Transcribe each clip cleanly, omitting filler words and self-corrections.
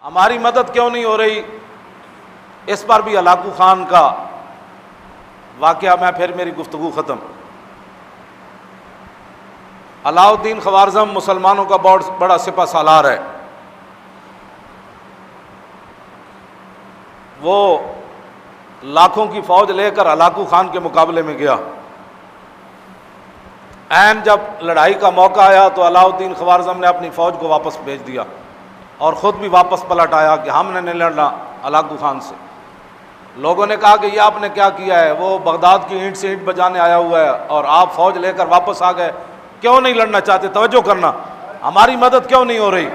ہماری مدد کیوں نہیں ہو رہی؟ اس پر بھی ہلاکو خان کا واقعہ، میں پھر میری گفتگو ختم۔ علاء الدین خوارزم مسلمانوں کا بہت بڑا سپہ سالار ہے۔ وہ لاکھوں کی فوج لے کر ہلاکو خان کے مقابلے میں گیا۔ عین جب لڑائی کا موقع آیا تو علاء الدین خوارزم نے اپنی فوج کو واپس بھیج دیا اور خود بھی واپس پلٹ آیا کہ ہم نے نہیں لڑنا ہلاکو خان سے۔ لوگوں نے کہا کہ یہ آپ نے کیا کیا ہے؟ وہ بغداد کی اینٹ سے اینٹ بجانے آیا ہوا ہے اور آپ فوج لے کر واپس آ گئے، کیوں نہیں لڑنا چاہتے؟ توجہ کرنا، ہماری مدد کیوں نہیں ہو رہی؟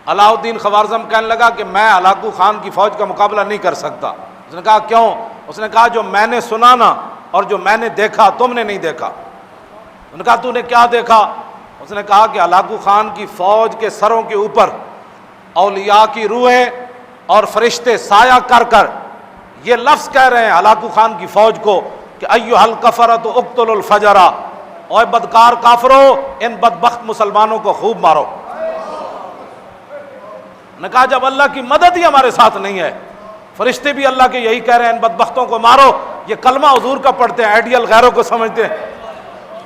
علاء الدین خوارزم کہنے لگا کہ میں ہلاکو خان کی فوج کا مقابلہ نہیں کر سکتا۔ اس نے کہا کیوں؟ اس نے کہا جو میں نے سنا نا اور جو میں نے دیکھا تم نے نہیں دیکھا۔ انہوں نے کہا تو نے کیا دیکھا؟ اس نے کہا کہ ہلاکو خان کی فوج کے سروں کے اوپر اولیاء کی روحیں اور فرشتے سایہ کر کر یہ لفظ کہہ رہے ہیں ہلاکو خان کی فوج کو کہ ایھا الکفرۃ اقتلوا الفجر، اوے بدکار کافرو ان بدبخت مسلمانوں کو خوب مارو۔ نے کہا جب اللہ کی مدد ہی ہمارے ساتھ نہیں ہے، فرشتے بھی اللہ کے یہی کہہ رہے ہیں ان بدبختوں کو مارو۔ یہ کلمہ حضور کا پڑھتے ہیں، آئیڈیل غیروں کو سمجھتے ہیں،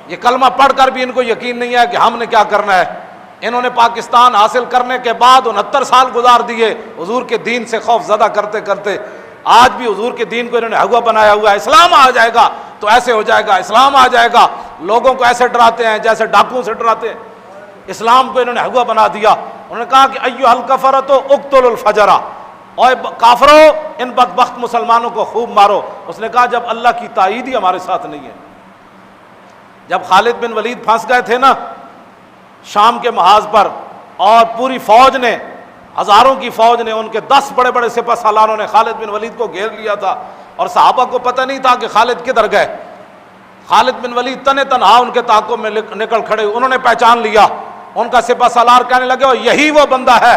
یہ کلمہ پڑھ کر بھی ان کو یقین نہیں ہے کہ ہم نے کیا کرنا ہے۔ انہوں نے پاکستان حاصل کرنے کے بعد 69 سال گزار دیے حضور کے دین سے خوف زدہ کرتے کرتے، آج بھی حضور کے دین کو انہوں نے ہوا بنایا ہوا ہے۔ اسلام آ جائے گا تو ایسے ہو جائے گا، اسلام آ جائے گا، لوگوں کو ایسے ڈراتے ہیں جیسے ڈاکوؤں سے ڈراتے ہیں۔ اسلام کو انہوں نے ہوا بنا دیا۔ انہوں نے کہا کہ ایھا الکفرۃ اقتلوا الفجر، اوے کافرو ان بدبخت مسلمانوں کو خوب مارو۔ اس نے کہا جب اللہ کی تائید ہی ہمارے ساتھ نہیں ہے۔ جب خالد بن ولید پھنس گئے تھے نا شام کے محاذ پر، اور پوری فوج نے، ہزاروں کی فوج نے، ان کے 10 بڑے بڑے سپہ سالاروں نے خالد بن ولید کو گھیر لیا تھا، اور صحابہ کو پتہ نہیں تھا کہ خالد کدھر گئے۔ خالد بن ولید تنے تنہا ان کے تعاقب میں نکل کھڑے، انہوں نے پہچان لیا۔ ان کا سپہ سالار کہنے لگے یہی وہ بندہ ہے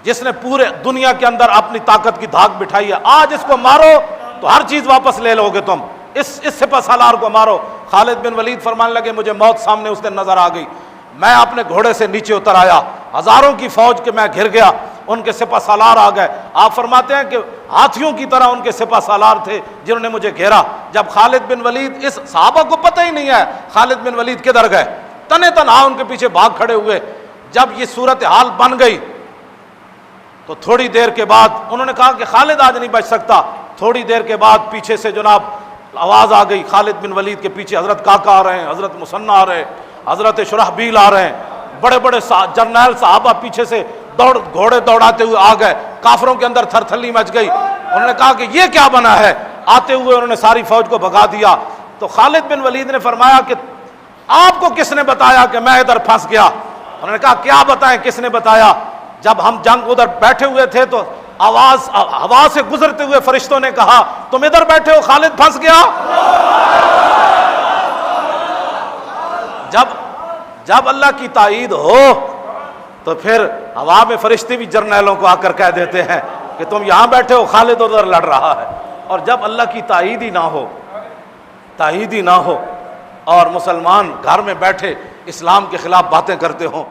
جس نے پورے دنیا کے اندر اپنی طاقت کی دھاک بٹھائی ہے، آج اس کو مارو تو ہر چیز واپس لے لو گے تم، اس سپہ سالار کو مارو۔ خالد بن ولید فرمانے لگے مجھے موت سامنے اس دن نظر آ گئی، میں اپنے گھوڑے سے نیچے اتر آیا، ہزاروں کی فوج کے میں گھر گیا، ان کے سپہ سالار آ گئے۔ آپ فرماتے ہیں کہ ہاتھیوں کی طرح ان کے سپہ سالار تھے جنہوں نے مجھے گھیرا۔ جب خالد بن ولید، اس صحابہ کو پتہ ہی نہیں ہے خالد بن ولید کدھر گئے، تنے تنہا ان کے پیچھے بھاگ کھڑے ہوئے۔ جب یہ صورتحال بن گئی تو تھوڑی دیر کے بعد انہوں نے کہا کہ خالد آج نہیں بچ سکتا۔ تھوڑی دیر کے بعد پیچھے سے جناب آواز آ گئی، خالد بن ولید کے پیچھے حضرت کاکا آ رہے ہیں، حضرت مثنیٰ آ رہے ہیں، حضرت شرحبیل آ رہے ہیں، بڑے بڑے جرنیل صحابہ پیچھے سے گھوڑے دوڑاتے ہوئے آ گئے۔ کافروں کے اندر تھر تھلی مچ گئی۔ انہوں نے کہا کہ یہ کیا بنا ہے؟ آتے ہوئے انہوں نے ساری فوج کو بھگا دیا۔ تو خالد بن ولید نے فرمایا کہ آپ کو کس نے بتایا کہ میں ادھر پھنس گیا؟ انہوں نے کہا کیا بتائیں، کس نے بتایا؟ جب ہم جنگ ادھر بیٹھے ہوئے تھے تو آواز ہوا سے گزرتے ہوئے فرشتوں نے کہا تم ادھر بیٹھے ہو، خالد پھنس گیا۔ جب اللہ کی تائید ہو تو پھر ہوا میں فرشتے بھی جرنیلوں کو آ کر کہہ دیتے ہیں کہ تم یہاں بیٹھے ہو، خالد ادھر لڑ رہا ہے۔ اور جب اللہ کی تائید ہی نہ ہو اور مسلمان گھر میں بیٹھے اسلام کے خلاف باتیں کرتے ہوں